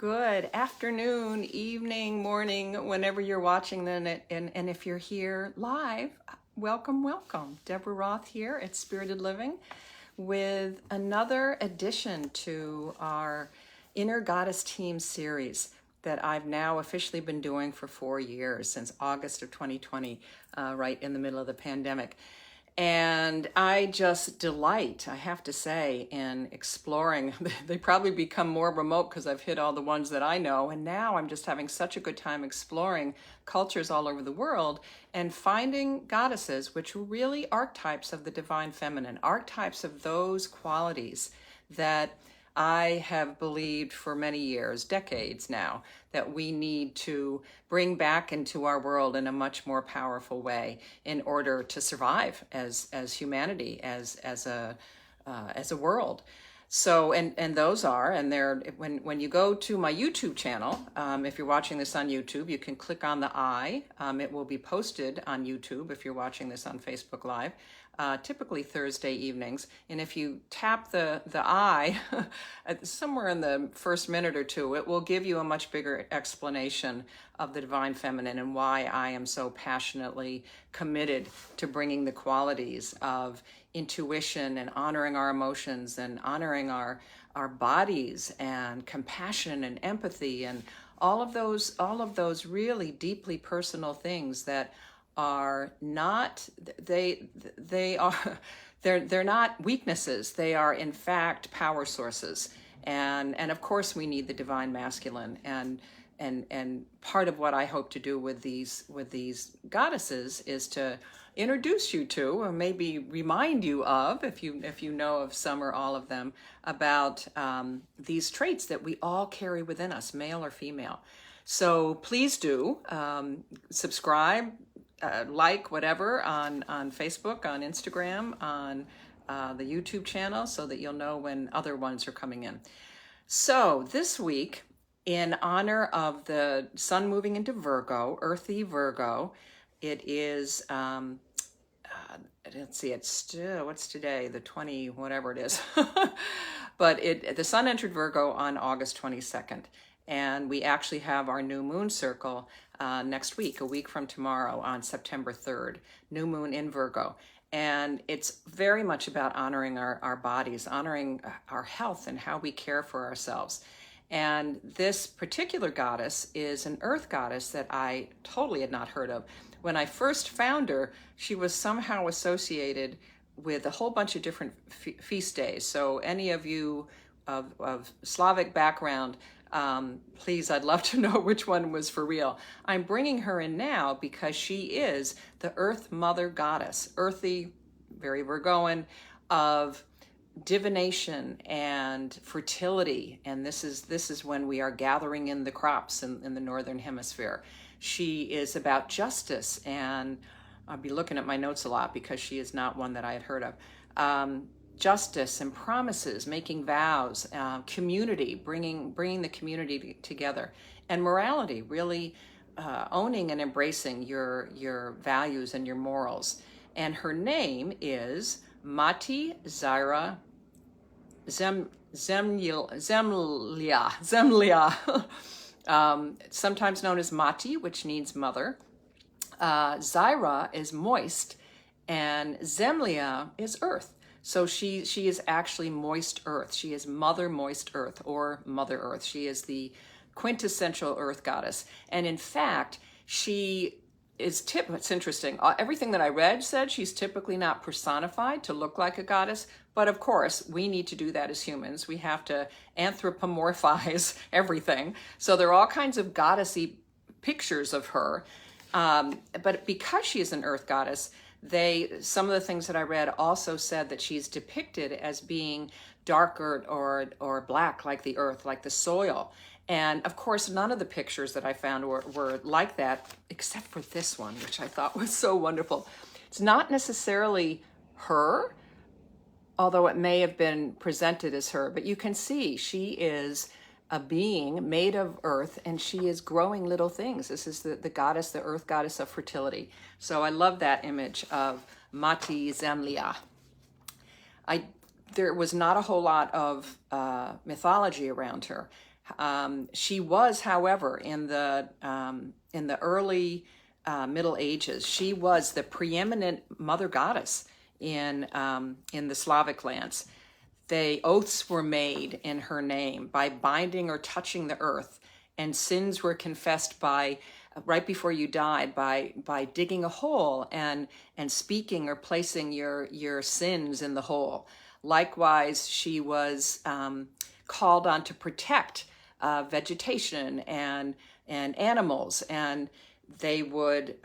Good afternoon, evening, morning, whenever you're watching then, and if you're here live, welcome, welcome. Deborah Roth here at Spirited Living with another addition to our Inner Goddess Team series that I've now officially been doing for 4 years, since August of 2020, right in the middle of the pandemic. And I just delight, I have to say, in exploring. They probably become more remote because I've hit all the ones that I know. And now I'm just having such a good time exploring cultures all over the world and finding goddesses, which are really archetypes of the divine feminine, archetypes of those qualities that I have believed for many years, decades now, that we need to bring back into our world in a much more powerful way in order to survive as humanity, as a world. So, and those are, and they're, when you go to my YouTube channel, if you're watching this on YouTube, you can click on the eye. It will be posted on YouTube if you're watching this on Facebook Live. Typically Thursday evenings. And if you tap the eye somewhere in the first minute or two, it will give you a much bigger explanation of the divine feminine and why I am so passionately committed to bringing the qualities of intuition and honoring our emotions and honoring our bodies and compassion and empathy and all of those really deeply personal things that are not, they're not weaknesses. They are in fact power sources. And of course we need the divine masculine, and part of what I hope to do with these goddesses is to introduce you to, or maybe remind you of, if you know of some or all of them, about these traits that we all carry within us, male or female. So please do subscribe, like, whatever, on Facebook, on Instagram, on the YouTube channel, so that you'll know when other ones are coming in. So this week, in honor of the sun moving into Virgo, earthy Virgo, it is, let's see, it's still, what's today? The 20, whatever it is. But the sun entered Virgo on August 22nd. And we actually have our new moon circle next week, a week from tomorrow, on September 3rd, new moon in Virgo. And it's very much about honoring our bodies, honoring our health and how we care for ourselves. And this particular goddess is an earth goddess that I totally had not heard of. When I first found her, she was somehow associated with a whole bunch of different feast days. So any of you of Slavic background, please, I'd love to know which one was for real. I'm bringing her in now because she is the Earth Mother Goddess, earthy, very Virgoan, of divination and fertility. And this is when we are gathering in the crops in the Northern Hemisphere. She is about justice, and I'll be looking at my notes a lot because she is not one that I had heard of. Justice and promises, making vows, community, bringing the community together, and morality, really owning and embracing your values and your morals. And her name is Mati-Syra-Zemlya, sometimes known as Mati, which means mother. Zyra is moist, and Zemlya is earth. So she is actually moist earth. She is Mother Moist Earth, or Mother Earth. She is the quintessential earth goddess. And in fact, she is it's interesting. Everything that I read said she's typically not personified to look like a goddess. But of course, we need to do that as humans. We have to anthropomorphize everything. So there are all kinds of goddessy pictures of her. But because she is an earth goddess, some of the things that I read also said that she's depicted as being darker or black, like the earth, like the soil. And of course, none of the pictures that I found were like that, except for this one, which I thought was so wonderful. It's not necessarily her, although it may have been presented as her, but you can see she is a being made of earth, and she is growing little things. This is the goddess, the earth goddess of fertility. So I love that image of Mati-Syra-Zemlya. There was not a whole lot of mythology around her. She was, however, in the early Middle Ages, she was the preeminent mother goddess in the Slavic lands. Oaths were made in her name by binding or touching the earth, and sins were confessed by right before you died by digging a hole and speaking or placing your sins in the hole. Likewise, she was called on to protect vegetation and animals, and they would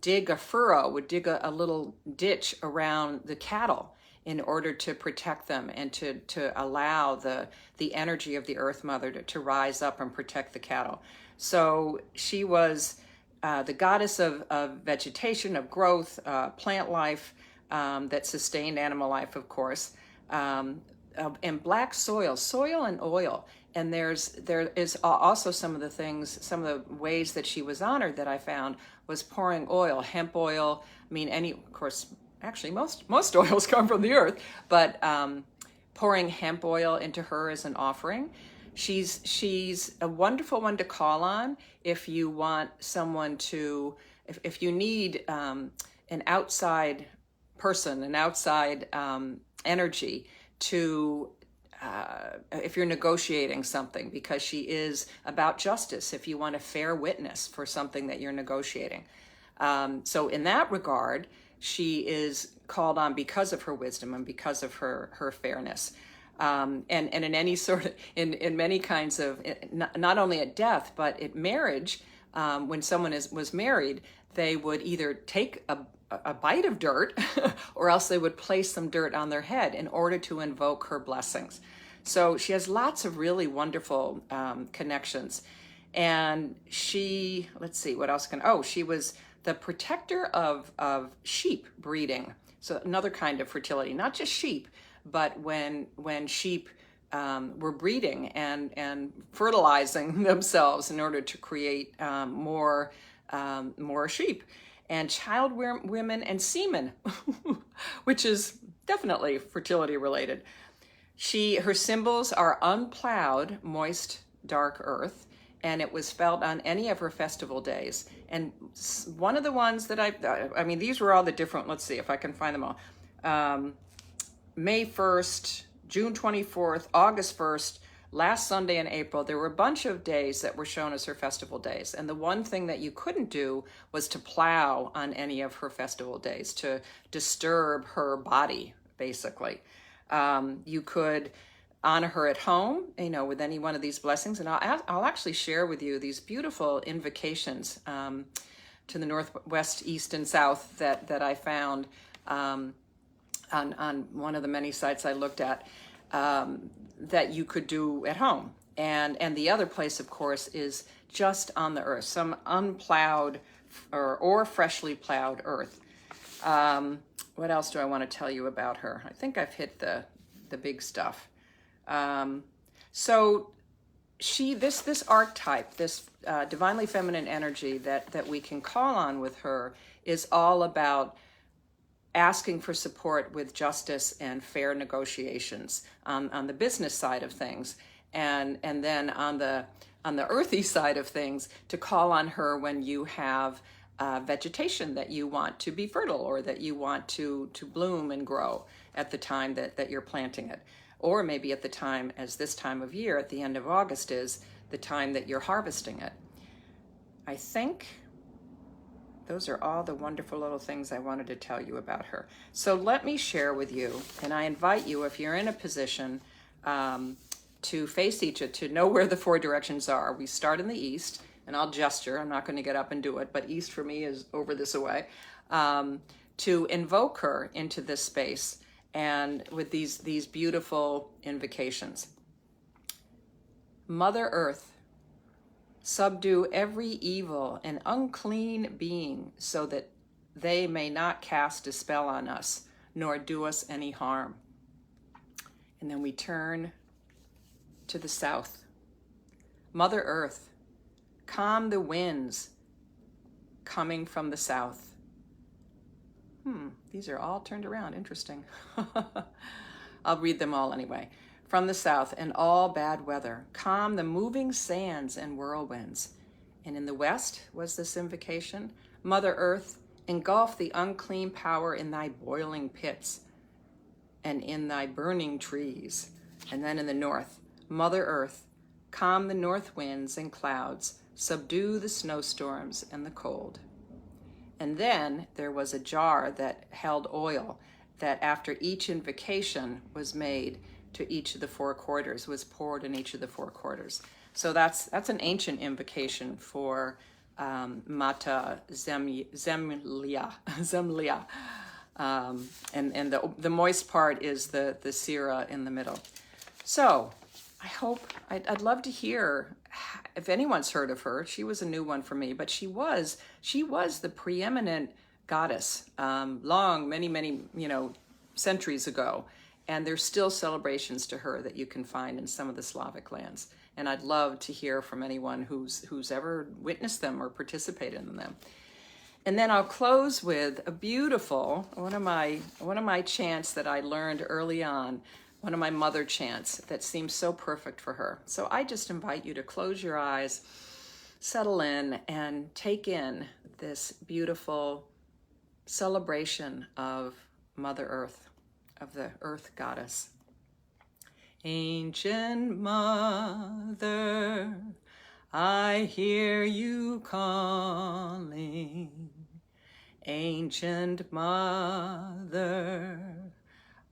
dig a furrow, would dig a little ditch around the cattle in order to protect them and to allow the energy of the Earth Mother to rise up and protect the cattle. So she was the goddess of vegetation, of growth, plant life that sustained animal life, of course, and black soil and oil. And there is also some of the ways that she was honored that I found was pouring oil, hemp oil. I mean, of course, actually most oils come from the earth, but pouring hemp oil into her as an offering. She's a wonderful one to call on if you want someone to, if you need an outside person, an outside energy to, if you're negotiating something, because she is about justice, if you want a fair witness for something that you're negotiating. So in that regard, she is called on because of her wisdom and because of her fairness. And in any sort of, in many kinds of, not only at death, but at marriage, when someone was married, they would either take a bite of dirt or else they would place some dirt on their head in order to invoke her blessings. So she has lots of really wonderful connections. And let's see, what else she was the protector of sheep breeding. So another kind of fertility, not just sheep, but when sheep were breeding and fertilizing themselves in order to create more sheep, and child women and semen, which is definitely fertility related. Her symbols are unplowed, moist, dark earth, and it was felt on any of her festival days. And one of the ones that I mean, these were all the different, let's see if I can find them all. May 1st, June 24th, August 1st, last Sunday in April, there were a bunch of days that were shown as her festival days. And the one thing that you couldn't do was to plow on any of her festival days, to disturb her body, basically. You could honor her at home, with any one of these blessings. And I'll actually share with you these beautiful invocations to the northwest, east, and south that I found on one of the many sites I looked at, that you could do at home. And the other place, of course, is just on the earth, some unplowed or freshly plowed earth. What else do I want to tell you about her? I think I've hit the big stuff. So this archetype, this divinely feminine energy that we can call on with her is all about asking for support with justice and fair negotiations on the business side of things, and then on the earthy side of things, to call on her when you have vegetation that you want to be fertile, or that you want to bloom and grow at the time that you're planting it, or maybe at the time, as this time of year at the end of August is the time that you're harvesting it. I think those are all the wonderful little things I wanted to tell you about her. So let me share with you, and I invite you, if you're in a position to face each, to know where the four directions are. We start in the east, and I'll gesture. I'm not going to get up and do it, but east for me is over this away. To invoke her into this space, and with these beautiful invocations. Mother Earth, subdue every evil and unclean being, so that they may not cast a spell on us, nor do us any harm. And then we turn to the south. Mother Earth, calm the winds coming from the south. These are all turned around. Interesting. I'll read them all anyway. from the south and all bad weather. Calm the moving sands and whirlwinds. And in the west was this invocation, Mother Earth, engulf the unclean power in thy boiling pits and in thy burning trees. And then in the north, Mother Earth, calm the north winds and clouds, subdue the snowstorms and the cold. And then there was a jar that held oil that after each invocation was made to each of the four quarters, was poured in each of the four quarters. So that's an ancient invocation for Mati-Syra-Zemlya. And the moist part is the Syra in the middle. So I hope, I'd love to hear if anyone's heard of her. She was a new one for me, but she was the preeminent goddess many, centuries ago. And there's still celebrations to her that you can find in some of the Slavic lands. And I'd love to hear from anyone who's ever witnessed them or participated in them. And then I'll close with a beautiful, one of my chants that I learned early on, one of my mother chants that seems so perfect for her. So I just invite you to close your eyes, settle in, and take in this beautiful celebration of Mother Earth, of the Earth Goddess. Ancient Mother, I hear you calling. Ancient Mother,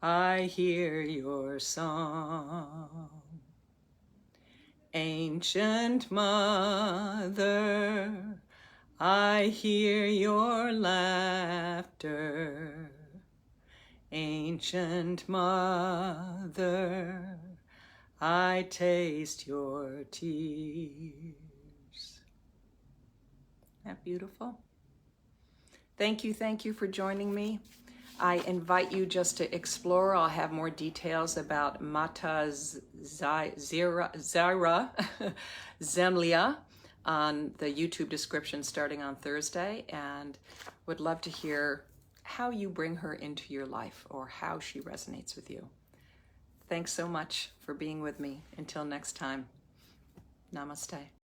I hear your song. Ancient Mother, I hear your laughter. Ancient Mother, I taste your tears. Isn't that beautiful? Thank you for joining me. I invite you just to explore. I'll have more details about Mati-Syra-Zemlya on the YouTube description starting on Thursday, and would love to hear how you bring her into your life or how she resonates with you. Thanks so much for being with me. Until next time, namaste.